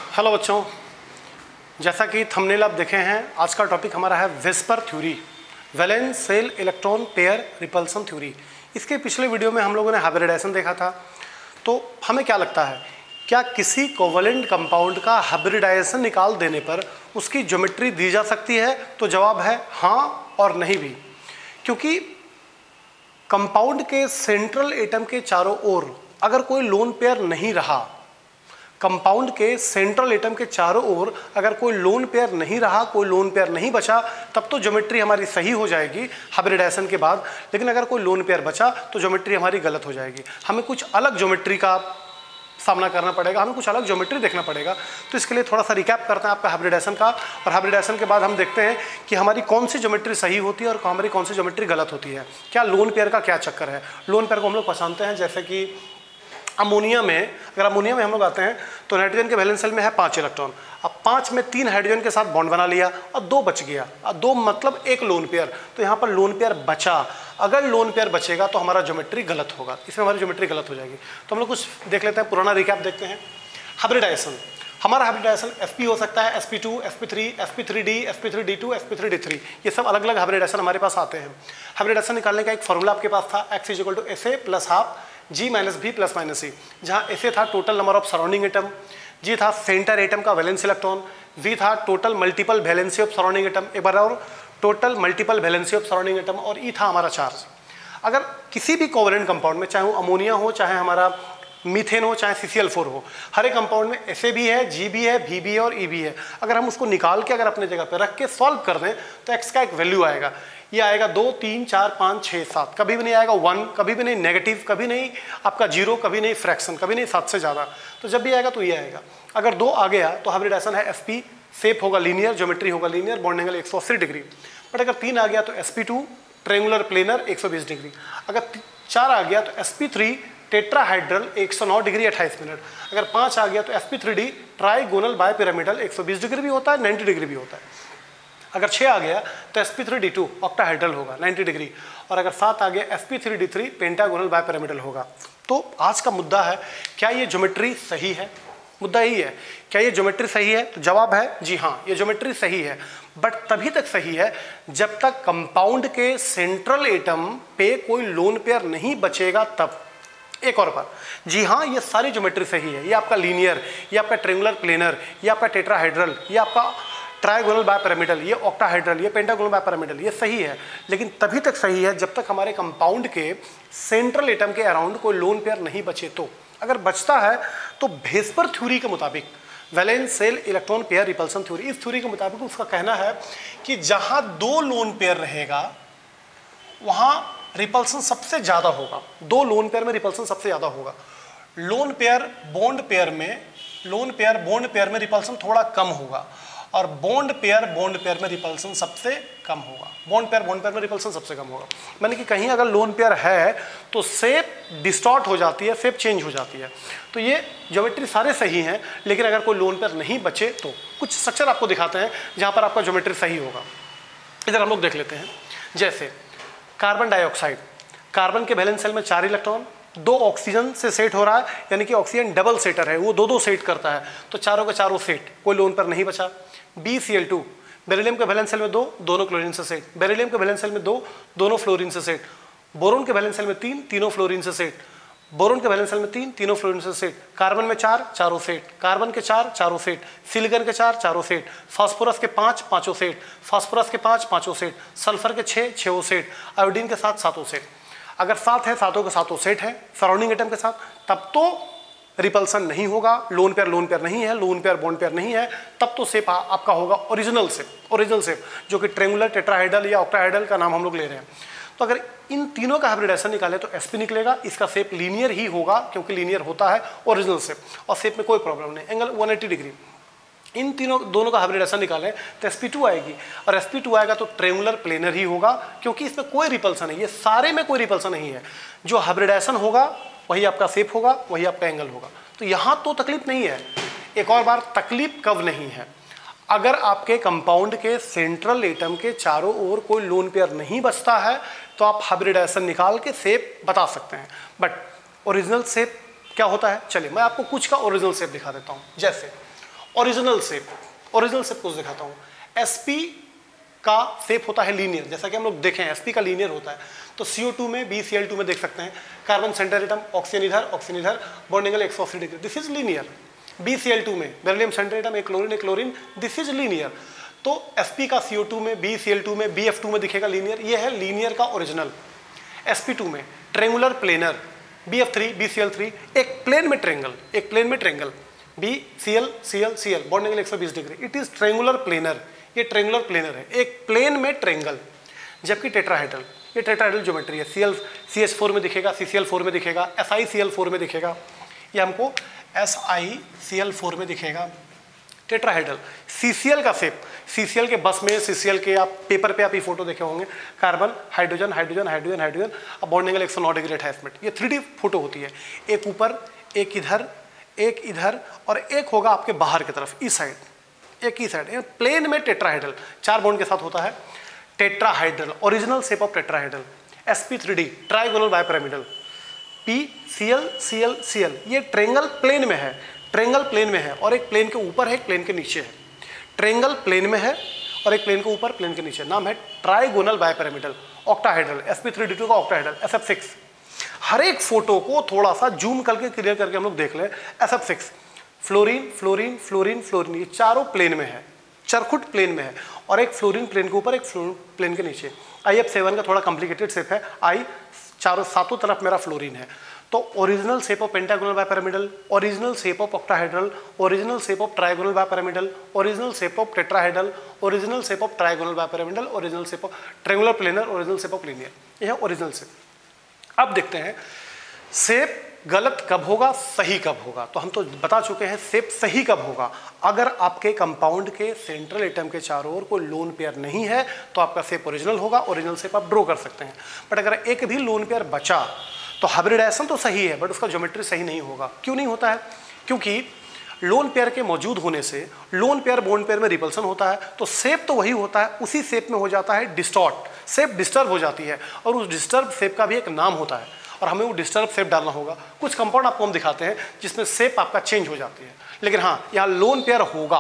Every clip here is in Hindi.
हेलो बच्चों, जैसा कि थंबनेल आप देखे हैं, आज का टॉपिक हमारा है VSEPR theory, valence shell electron pair repulsion theory. इसके पिछले वीडियो में हम लोगों ने हाइब्रिडाइजेशन देखा था। तो हमें क्या लगता है, क्या किसी कोवेलेंट कंपाउंड का हाइब्रिडाइजेशन निकाल देने पर उसकी ज्योमेट्री दी जा सकती है? तो जवाब है हाँ और नहीं भी, क्योंकि कंपाउंड के सेंट्रल एटम के चारों ओर अगर कोई लोन पेयर नहीं रहा, कंपाउंड के सेंट्रल एटम के चारों ओर अगर कोई लोन पेयर नहीं रहा, कोई लोन पेयर नहीं बचा, तब तो ज्योमेट्री हमारी सही हो जाएगी हाइब्रिडाइजेशन के बाद। लेकिन अगर कोई लोन पेयर बचा तो ज्योमेट्री हमारी गलत हो जाएगी। हमें कुछ अलग ज्योमेट्री का सामना करना पड़ेगा, हमें कुछ अलग ज्योमेट्री देखना पड़ेगा। तो इसके लिए थोड़ा सा रिकैप करते हैं आपका हाइब्रिडाइजेशन का, और हाइब्रिडाइजेशन के बाद हम देखते हैं कि हमारी कौन सी ज्योमेट्री सही होती है और हमारी कौन सी ज्योमेट्री गलत होती है। क्या लोन पेयर का क्या चक्कर है? लोन पेयर को हम लोग पहचानते हैं जैसे कि अमोनिया में, अगर अमोनिया में हम लोग आते हैं तो नाइट्रोजन के वैलेंस शेल में है 5 इलेक्ट्रॉन। अब 5 में 3 हाइड्रोजन के साथ बॉन्ड बना लिया और 2 बच गया। अब 2 मतलब एक लोन पेयर, तो यहाँ पर लोन पेयर बचा। अगर लोन पेयर बचेगा तो हमारा ज्योमेट्री गलत होगा, इसमें हमारी ज्योमेट्री गलत हो जाएगी। तो हम लोग कुछ देख लेते हैं, पुराना रिकैप देखते हैं। हाइब्रिडाइजेशन, हमारा हाइब्रिडाइजेशन sp हो सकता है, sp2, sp3, sp3d, sp3d2, sp3d3, ये सब अलग अलग हाइब्रिडाइजेशन हमारे पास आते हैं। हाइब्रिडाइजेशन निकालने का एक फॉर्मूला आपके पास था, x = SA + ½ G - B + C, जहाँ SA था total number of surrounding atom, G था सेंटर एटम का वैलेंस इलेक्ट्रॉन, V था total multiple valency of surrounding atom, एक बार और total multiple valency of surrounding atom, और E था हमारा चार्ज। अगर किसी भी कोवेलेंट कंपाउंड में, चाहे वो अमोनिया हो, चाहे हमारा मीथेन हो, चाहे CCl4 हो, हर एक कंपाउंड में SA भी है, G भी है, V भी है और E भी है। अगर हम उसको निकाल के अगर अपने जगह पे रख के सॉल्व कर दें तो x का एक वैल्यू आएगा। ये आएगा 2, 3, 4, 5, 6, 7, कभी भी नहीं आएगा 1, कभी भी नहीं नेगेटिव, कभी नहीं आपका 0, कभी नहीं फ्रैक्शन, कभी नहीं 7 से ज़्यादा। तो जब भी आएगा तो ये आएगा। अगर 2 आ गया तो हाइब्रिडाइजेशन है sp, शेप होगा लीनियर, ज्योमेट्री होगा linear, bond angle 180 degree. But अगर 3 आ गया तो sp2 ट्रायंगुलर प्लेनर 120 डिग्री। अगर 4 आ गया तो sp3 टेट्राहाइड्रल 109 डिग्री 28 मिनट। अगर 5 आ गया तो sp3d ट्राइगोनल बायपिरामिडल 120 डिग्री भी होता है, 90 डिग्री भी होता है। अगर 6 आ गया तो sp3d2 ऑक्टाहाइड्रल होगा 90 डिग्री, और अगर 7 आ गया sp3d3 पेंटागोनल बायपिरामिडल होगा। तो आज का मुद्दा है, क्या ये ज्योमेट्री सही है? मुद्दा यही है, क्या ये ज्योमेट्री सही है? तो जवाब है जी हाँ, ये ज्योमेट्री सही है। बट तभी तक सही है जब तक कंपाउंड के सेंट्रल एटम पे कोई लोन पेयर नहीं बचेगा तब। एक और बार, जी हाँ, ये सारी ज्योमेट्री सही है। ये आपका लीनियर, ये आपका ट्रायंगुलर प्लेनर, ये आपका टेट्राहाइड्रल, ये आपका ट्राइगोनल बायपिरामिडल, ये ऑक्टाहाइड्रल, ये पेंटागोनल बायपिरामिडल, ये सही है। लेकिन तभी तक सही है जब तक हमारे कंपाउंड के सेंट्रल एटम के अराउंड कोई लोन पेयर नहीं बचे। तो अगर बचता है तो वेस्पर थ्योरी के मुताबिक, valence shell electron pair repulsion theory, इस थ्योरी के मुताबिक उसका कहना है कि जहाँ 2 लोन पेयर रहेगा वहाँ रिपल्सन सबसे ज़्यादा होगा। 2 लोन पेयर में रिपल्सन सबसे ज़्यादा होगा। लोन पेयर बॉन्ड पेयर में, लोन पेयर बॉन्ड पेयर में रिपल्सन थोड़ा कम होगा, और बॉन्ड पेयर में रिपल्सन सबसे कम होगा। बॉन्ड पेयर में रिपल्सन सबसे कम होगा। माने कि कहीं अगर लोन पेयर है तो शेप डिस्टॉर्ट हो जाती है, शेप चेंज हो जाती है। तो ये ज्योमेट्री सारे सही हैं, लेकिन अगर कोई लोन पेयर नहीं बचे तो कुछ स्ट्रक्चर आपको दिखाते हैं जहाँ पर आपका ज्योमेट्री सही होगा। इधर हम लोग देख लेते हैं, जैसे कार्बन डाइऑक्साइड, कार्बन के वैलेंस शेल में 4 इलेक्ट्रॉन, 2 ऑक्सीजन से सेट हो रहा है, यानी कि ऑक्सीजन डबल सेटर है, वो 2-2 सेट करता है, तो चारों के चारों सेट, कोई लोन पर नहीं बचा। BCl2, बेरिलियम के वैलेंस शेल में 2, दोनों क्लोरीन से सेट, बेरिलियम के वैलेंस शेल में 2, दोनों फ्लोरीन से सेट, बोरोन के वैलेंस शेल में 3, तीनों फ्लोरीन से सेट, बोरोन के वैलेंस शेल में 3, तीनों फ्लोरीन से सेट, कार्बन में 4, चारों सेट, कार्बन के 4, चारों सेट, सिलिकॉन के 4, चारों सेट, फास्फोरस के 5, पांचों सेट, फास्फोरस के 5, पांचों सेट, सल्फर के 6, छहों सेट, आयोडीन के 7, सातों सेट। अगर 7 है, सातों के सातों सेट है सराउंडिंग एटम के साथ, तब तो रिपल्सन नहीं होगा। लोन पेयर नहीं है, लोन पेयर बॉन्ड पेयर नहीं है, तब तो शेप आपका होगा ओरिजिनल शेप, जो कि ट्रायंगुलर, टेट्राहाइड्रल या ऑक्टाहाइड्रल का नाम हम लोग ले रहे हैं। तो अगर इन तीनों का हाइब्रिडाइजेशन निकाले तो sp निकलेगा। इसका शेप लीनियर ही होगा, क्योंकि लीनियर होता है ओरिजिनल शेप, और शेप में कोई प्रॉब्लम नहीं, एंगल 180 डिग्री। इन दोनों का हाइब्रिडाइजेशन निकालें तो sp2 आएगी, और sp2 आएगा तो ट्रायंगुलर प्लेनर ही होगा, क्योंकि इसमें कोई रिपल्सन नहीं है, सारे में कोई रिपल्सन नहीं है। जो हाइब्रिडाइजेशन होगा वही आपका शेप होगा, वही आपका एंगल होगा। तो यहाँ तो तकलीफ नहीं है। एक और बार, तकलीफ कब नहीं है? अगर आपके कंपाउंड के सेंट्रल एटम के चारों ओर कोई लोन पेयर नहीं बचता है तो आप हाइब्रिडाइजेशन निकाल के शेप बता सकते हैं। बट ओरिजिनल शेप क्या होता है, चलिए मैं आपको कुछ का ओरिजिनल शेप दिखा देता हूँ। जैसे ओरिजिनल शेप कुछ दिखाता हूँ। sp का शेप होता है लीनियर, जैसा कि हम लोग देखें sp का लीनियर होता है। तो CO2 में BCl2 में देख सकते हैं, कार्बन सेंटर एटम, ऑक्सीजन इधर, bond angle 180 degree, this is linear. BCl2 में बेरिलियम सेंटर एटम, एक क्लोरीन, दिस इज लीनियर। तो sp का CO2 में, BCl2 में, BF2 में दिखेगा लीनियर, ये है लीनियर का ओरिजिनल। sp2 में ट्रेंगुलर प्लेनर, BF3 BCl3, एक प्लेन में triangle, BCl bond angle 120 degree, it is triangular planar, ये ट्रेंगुलर प्लेनर है, एक प्लेन में ट्रेंगल। जबकि टेट्राहेड्रल, ये टेट्राहेड्रल ज्योमेट्री है, CH4 में दिखेगा, CCl4 में दिखेगा, SiCl4 में दिखेगा, ये हमको SiCl4 में दिखेगा टेट्राहेड्रल। CCl का शेप, CCl के बस में, CCl के आप पेपर पे आप ये फोटो देखे होंगे, कार्बन हाइड्रोजन, अब बॉन्ड एंगल 109 डिग्री अटैचमेंट, ये 3D फोटो होती है, एक ऊपर, एक इधर और एक होगा आपके बाहर की तरफ, इस साइड, एक ही साइड, प्लेन में टेट्राहेड्रल 4 बॉन्ड के साथ होता है tetrahedral, original shape of tetrahedral. sp3d trigonal bipyramidal, PCl ये ट्रेंगल प्लेन में है, और एक प्लेन के ऊपर है, एक प्लेन के नीचे है। ट्रेंगल प्लेन में है और एक प्लेन के ऊपर, प्लेन के नीचे, नाम है ट्राइगोनल बाइपिरामिडल। ऑक्टाहाइड्रल, sp3d2 का ऑक्टाहाइड्रल, SF6। हर एक फोटो को थोड़ा सा जूम करके क्लियर करके हम लोग देख लें। SF6 फ्लोरीन, ये चारों प्लेन में है, चरखुट प्लेन में है, और एक फ्लोरीन प्लेन के ऊपर, एक फ्लोरीन प्लेन के नीचे। IF7 का थोड़ा कॉम्प्लिकेटेड शेप है, सातों तरफ मेरा फ्लोरीन है। तो original shape of pentagonal bipyramidal, original shape of octahedral, original shape of trigonal bipyramidal, original shape of tetrahedral, original shape of trigonal bipyramidal, original shape of triangular planar, original shape of linear, यह है ओरिजिनल शेप। अब देखते हैं शेप गलत कब होगा, सही कब होगा। तो हम तो बता चुके हैं शेप सही कब होगा, अगर आपके कंपाउंड के सेंट्रल एटम के चारों ओर कोई लोन पेयर नहीं है तो आपका शेप ओरिजिनल होगा, ओरिजिनल शेप आप ड्रॉ कर सकते हैं। बट अगर एक भी लोन पेयर बचा तो हाइब्रिडाइजेशन तो सही है, बट उसका ज्योमेट्री सही नहीं होगा। क्यों नहीं होता है? क्योंकि लोन पेयर के मौजूद होने से लोन पेयर बॉन्ड पेयर में रिपल्सन होता है, तो शेप तो वही होता है, उसी शेप में हो जाता है डिस्टॉर्ट, शेप डिस्टर्ब हो जाती है, और उस डिस्टर्ब शेप का भी एक नाम होता है, और हमें वो डिस्टर्ब शेप डालना होगा। कुछ कंपाउंड आपको हम दिखाते हैं जिसमें शेप आपका चेंज हो जाती है, लेकिन हाँ यहाँ लोन पेयर होगा,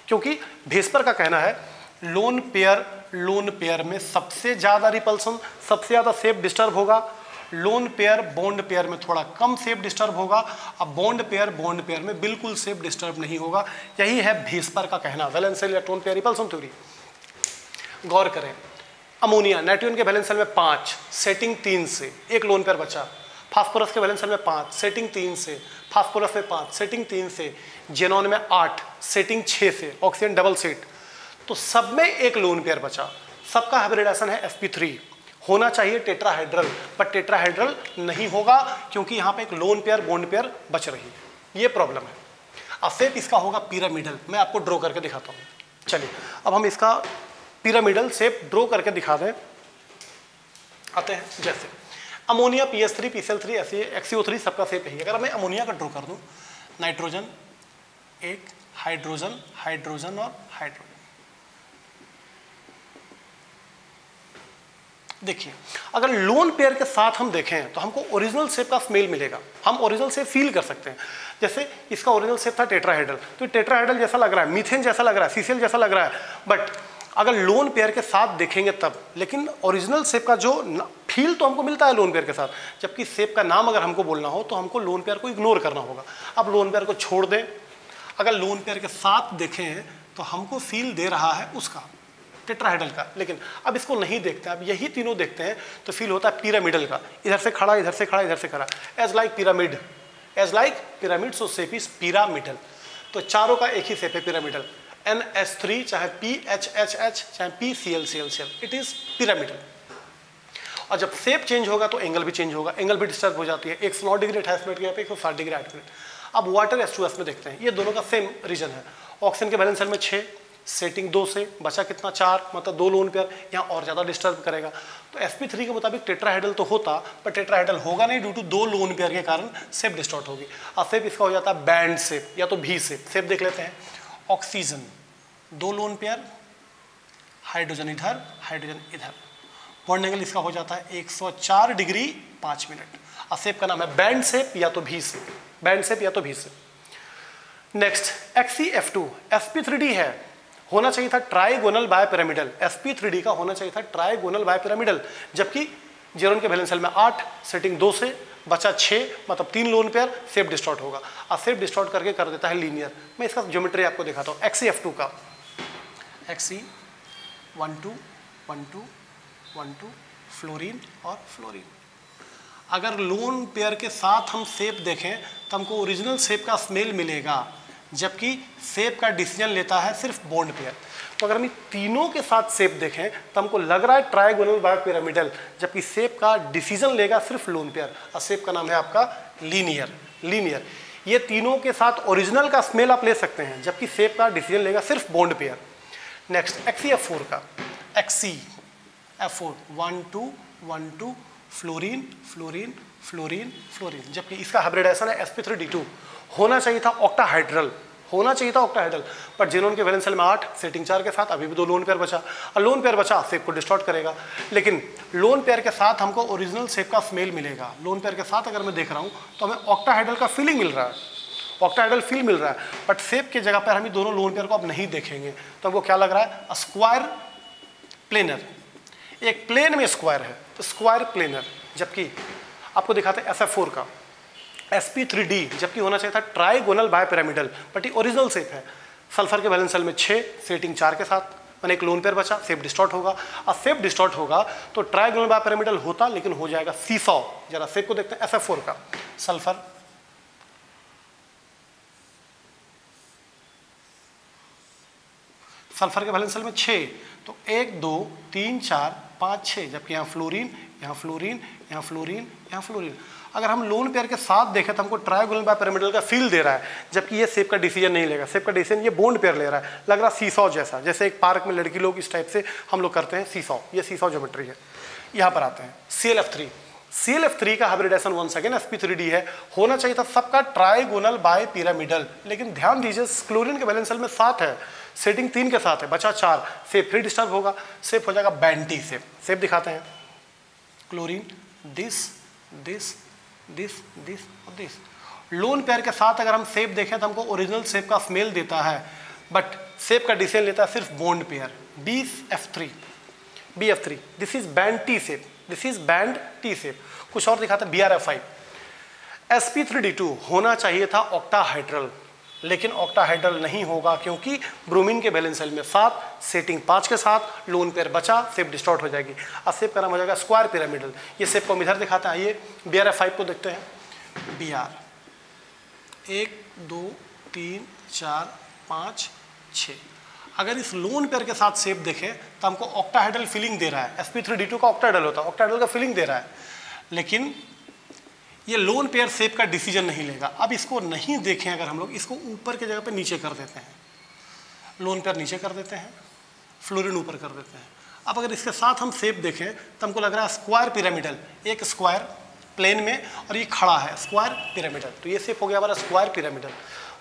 क्योंकि भेस्पर का कहना है लोन पेयर में सबसे ज़्यादा रिपल्सन, सबसे ज़्यादा शेप डिस्टर्ब होगा। लोन पेयर बॉन्ड पेयर में थोड़ा कम शेप डिस्टर्ब होगा, अब बॉन्ड पेयर में बिल्कुल शेप डिस्टर्ब नहीं होगा। यही है भेस्पर का कहना, valence shell electron pair repulsion theory. गौर करें, अमोनिया नाइट्रोजन के वैलेंस शेल में 5, सेटिंग 3 से, एक लोन पेयर बचा। फास्फोरस के वैलेंस शेल में 5, सेटिंग 3 से, फास्फोरस में 5, सेटिंग 3 से, जेनॉन में 8, सेटिंग 6 से, ऑक्सीजन डबल सेट, तो सब में एक लोन पेयर बचा। सबका हाइब्रिडाइजेशन है sp3, होना चाहिए टेट्राहाइड्रल, पर टेट्राहाइड्रल नहीं होगा क्योंकि यहाँ पे एक लोन पेयर बॉन्ड पेयर बच रही है, ये प्रॉब्लम है। अब शेप इसका होगा पिरामिडल, मैं आपको ड्रॉ करके दिखाता हूँ। चलिए अब हम इसका पिरामिडल शेप ड्रॉ करके दिखा दें। आते हैं, जैसे अमोनिया PH3 PCl3 XCO3 सबका शेप यही है। अगर मैं अमोनिया का ड्रॉ कर दूं, नाइट्रोजन, एक हाइड्रोजन, हाइड्रोजन और हाइड्रोजन, देखिए अगर लोन पेयर के साथ हम देखें तो हमको ओरिजिनल शेप का स्मेल मिलेगा, हम ओरिजिनल शेप फील कर सकते हैं। जैसे इसका ओरिजिनल शेप था टेट्राहाइड्रल, तो टेट्राहाइड्रल जैसा लग रहा है, मीथेन जैसा लग रहा है, CCl जैसा लग रहा है, बट अगर लोन पेयर के साथ देखेंगे तब, लेकिन ओरिजिनल शेप का जो फील तो हमको मिलता है लोन पेयर के साथ, जबकि शेप का नाम अगर हमको बोलना हो तो हमको लोन पेयर को इग्नोर करना होगा। अब लोन पेयर को छोड़ दें, अगर लोन पेयर के साथ देखें तो हमको फील दे रहा है उसका टेट्राहाइड्रल का, लेकिन अब इसको नहीं देखते, अब यही तीनों देखते हैं तो फील होता है पिरामिडल का, इधर से खड़ा, इधर से खड़ा, इधर से खड़ा, as like pyramid, so shape is pyramidal. तो चारों का एक ही शेप है पिरामिडल, NH3 चाहे PHHH चाहे PCl, इट इज पिरामिडल। और जब शेप चेंज होगा तो एंगल भी चेंज होगा, एंगल भी डिस्टर्ब हो जाती है, 109 डिग्री 28 मिनट के यहाँ पे 160 डिग्री 8 मिनट। अब वाटर H2S में देखते हैं, ये दोनों का सेम रीजन है। ऑक्सीजन के बैलेंस शेल में 6, सेटिंग 2 से, बचा कितना 4, मतलब 2 लोन पेयर, यहाँ और ज़्यादा डिस्टर्ब करेगा। तो sp3 के मुताबिक टेट्राहाइड्रल तो होता, पर टेट्राहाइड्रल होगा नहीं ड्यू टू 2 लोन पेयर के कारण शेप डिस्टॉर्ट होगी। अब शेप इसका हो जाता है बैंड शेप या तो V शेप। शेप देख लेते हैं, ऑक्सीजन 2 लोन पेयर, हाइड्रोजन इधर, हाइड्रोजन इधर, बॉन्ड एंगल इसका हो जाता है 104 डिग्री 5 मिनट। अब शेप का नाम है बैंड शेप या तो V शेप, बैंड शेप या तो V shape. Next XeF2 sp3d है, होना चाहिए था ट्राइगोनल बायपिरामिडल, sp3d का होना चाहिए था ट्राइगोनल बायपिरामिडल, जबकि जेरोन के वैलेंस सेल में 8, सेटिंग 2 से बचा 6, मतलब 3 लोन पेयर, सेप डिस्टॉर्ट होगा। और सेप डिस्टॉर्ट करके कर देता है लीनियर। मैं इसका ज्योमेट्री आपको दिखाता हूँ। XeF2 का Xe 1 2 1 2 1 2 फ्लोरीन और फ्लोरीन। अगर लोन पेयर के साथ हम सेप देखें तो हमको ओरिजिनल सेप का स्मेल मिलेगा, जबकि सेप का डिसीजन लेता है सिर्फ बॉन्ड पेयर। तो अगर हम तीनों के साथ सेप देखें तो हमको लग रहा है ट्राइगोनल बायपिरामिडल, जबकि सेप का डिसीजन लेगा सिर्फ लोन पेयर, और सेप का नाम है आपका लीनियर। ये तीनों के साथ ओरिजिनल का स्मेल आप ले सकते हैं, जबकि सेप का डिसीजन लेगा सिर्फ बॉन्ड पेयर। नेक्स्ट XeF4 का XeF4 1 2 1 2 fluorine fluorine fluorine fluorine, जबकि इसका हाइब्रिडाइजेशन है sp3d2। होना चाहिए था ऑक्टाहाइड्रल, पर जेनोन के वैलेंस सेल में 8, सेटिंग 4 के साथ अभी भी 2 लोन पेयर बचा, और लोन पेयर बचा सेप को डिस्टॉर्ट करेगा। लेकिन लोन पेयर के साथ हमको ओरिजिनल सेप का स्मेल मिलेगा। लोन पेयर के साथ अगर मैं देख रहा हूँ तो हमें ऑक्टाहाइड्रल का फीलिंग मिल रहा है, बट सेप की जगह पर हम दोनों लोन पेयर को अब नहीं देखेंगे। तो हमको क्या लग रहा है, स्क्वायर प्लेनर, एक प्लेन में स्क्वायर है तो स्क्वायर प्लेनर। जबकि आपको दिखाते हैं SF4 का sp3d, जबकि होना चाहिए था ट्राइगोनल बायपिरामिडल, बट ये ओरिजिनल सेप है। सल्फर के वैलेंस सेल में 6, सेटिंग 4 के साथ, मैंने एक लोन पेयर बचा, सेप डिस्टॉर्ट होगा। और सेप डिस्टॉर्ट होगा तो ट्राइगोनल बायपिरामिडल होता, लेकिन हो जाएगा सीसॉ। जरा सेप को देखते हैं SF4 का। सल्फर के वैलेंस सेल में 6, तो 1 2 3 4 5 6, जबकि यहाँ फ्लोरीन, यहाँ फ्लोरीन, यहाँ फ्लोरीन, यहाँ फ्लोरीन। अगर हम लोन पेयर के साथ देखें तो हमको ट्राइगोनल बायपिरामिडल का फील दे रहा है, जबकि ये सेप का डिसीजन नहीं लेगा। सेप का डिसीजन ये बॉन्ड पेयर ले रहा है, लग रहा सीसॉ जैसा, जैसे एक पार्क में लड़की लोग इस टाइप से हम लोग करते हैं सीसॉ। ये सीसॉ ज्योमेट्री है। यहाँ पर आते हैं ClF3 का हाइब्रिडाइजेशन वंस अगेन sp3d है। होना चाहिए था सबका ट्राइगोनल बायपिरामिडल, लेकिन ध्यान दीजिए क्लोरीन के वैलेंस सेल में 7 है, सेटिंग 3 के साथ है, बचा 4, सेप फिर डिस्टर्ब होगा, सेप हो जाएगा बैंटी सेप। सेप दिखाते हैं, chlorine this this this this और दिस। लोन पेयर के साथ अगर हम सेप देखें तो हमको ओरिजिनल सेप का स्मेल देता है, बट सेप का डिसीजन लेता है सिर्फ bond pair BF3। This is bent T shape. कुछ और दिखाते हैं BRF5। sp3d2 होना चाहिए था ऑक्टाहाइड्रल, लेकिन ऑक्टाहाइड्रल नहीं होगा, क्योंकि ब्रोमीन के वैलेंस सेल में 7, सेटिंग 5 के साथ, लोन पेयर बचा, सेप डिस्टॉर्ट हो जाएगी। अब सेप का नाम हो जाएगा स्क्वायर पिरामिडल। ये सेप को हम इधर दिखाते हैं। आइए BRF5 को देखते हैं। BR 1 2 3 4 5 6। अगर इस लोन पेयर के साथ सेप देखें तो हमको ऑक्टाहाइड्रल फीलिंग दे रहा है। sp3d2 का ऑक्टाहाइड्रल होता है, ऑक्टाहाइड्रल का फीलिंग दे रहा है, लेकिन ये लोन पेयर सेप का डिसीजन नहीं लेगा। अब इसको नहीं देखें, अगर हम लोग इसको ऊपर की जगह पे नीचे कर देते हैं, लोन पेयर नीचे कर देते हैं, फ्लोरीन ऊपर कर देते हैं। अब अगर इसके साथ हम सेप देखें तो हमको लग रहा है स्क्वायर पिरामिडल, एक स्क्वायर प्लेन में और ये खड़ा है स्क्वायर पिरामिडल, तो ये सेप हो गया हमारा स्क्वायर पिरामिडल।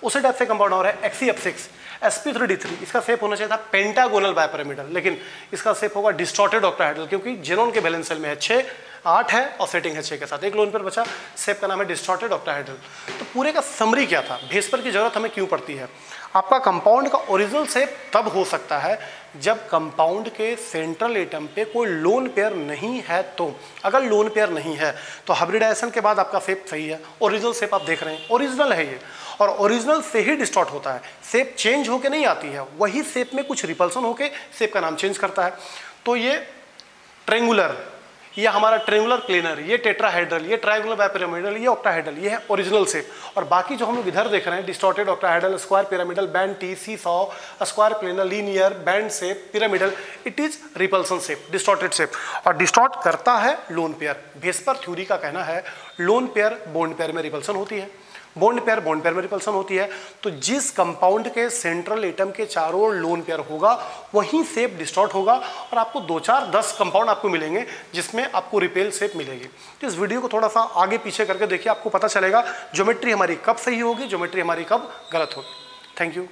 उसी टाइप से कंपाउंड हो रहा है XeF6 sp3d3। इसका सेप होना चाहिए था पेंटागोनल बायपिरामिडल, लेकिन इसका सेप होगा डिस्टॉर्टेड ऑक्टाहाइड्रल, क्योंकि जेनोन के वैलेंस सेल में है 6, 8 है और सेटिंग है 6 के साथ, एक लोन पर बचा, सेप का नाम है डिस्टॉर्टेड ऑक्टाहाइड्रल। तो पूरे का समरी क्या था, भेस्पर की जरूरत हमें क्यों पड़ती है? आपका कंपाउंड का ओरिजिनल सेप तब हो सकता है जब कंपाउंड के सेंट्रल एटम पे कोई लोन पेयर नहीं है। तो अगर लोन पेयर नहीं है तो हाइब्रिडाइजेशन के बाद आपका सेप सही है, ओरिजिनल सेप आप देख रहे हैं, ओरिजिनल है ये, और ओरिजिनल से ही डिस्टॉर्ट होता है, सेप चेंज होके नहीं आती है, वही सेप में कुछ रिपल्सन होके सेप का नाम चेंज करता है। तो ये ट्रेंगुलर, ये हमारा ट्रेंगुलर प्लेनर, ये टेट्राहाइड्रल, ये ट्राइगोनल बायपिरामिडल, ये ऑक्टाहाइड्रल, ये है ओरिजिनल सेप। और बाकी जो हम लोग इधर देख रहे हैं distorted octahedral, square pyramidal, bent T, seesaw, square planar, linear, bent shape, pyramidal, it is repulsion shape, distorted shape, और डिस्टॉर्ट करता है लोन पेयर। भेस्पर थ्योरी का कहना है लोन पेयर बॉन्ड पेयर में रिपल्सन होती है, बॉन्ड पेयर में रिपल्सन होती है। तो जिस कंपाउंड के सेंट्रल एटम के चारों ओर लोन पेयर होगा वहीं सेप डिस्टॉर्ट होगा, और आपको 2 4 10 कंपाउंड आपको मिलेंगे जिसमें आपको रिपेल सेप मिलेगी। तो इस वीडियो को थोड़ा सा आगे पीछे करके देखिए, आपको पता चलेगा ज्योमेट्री हमारी कब सही होगी, ज्योमेट्री हमारी कब गलत होगी। Thank you.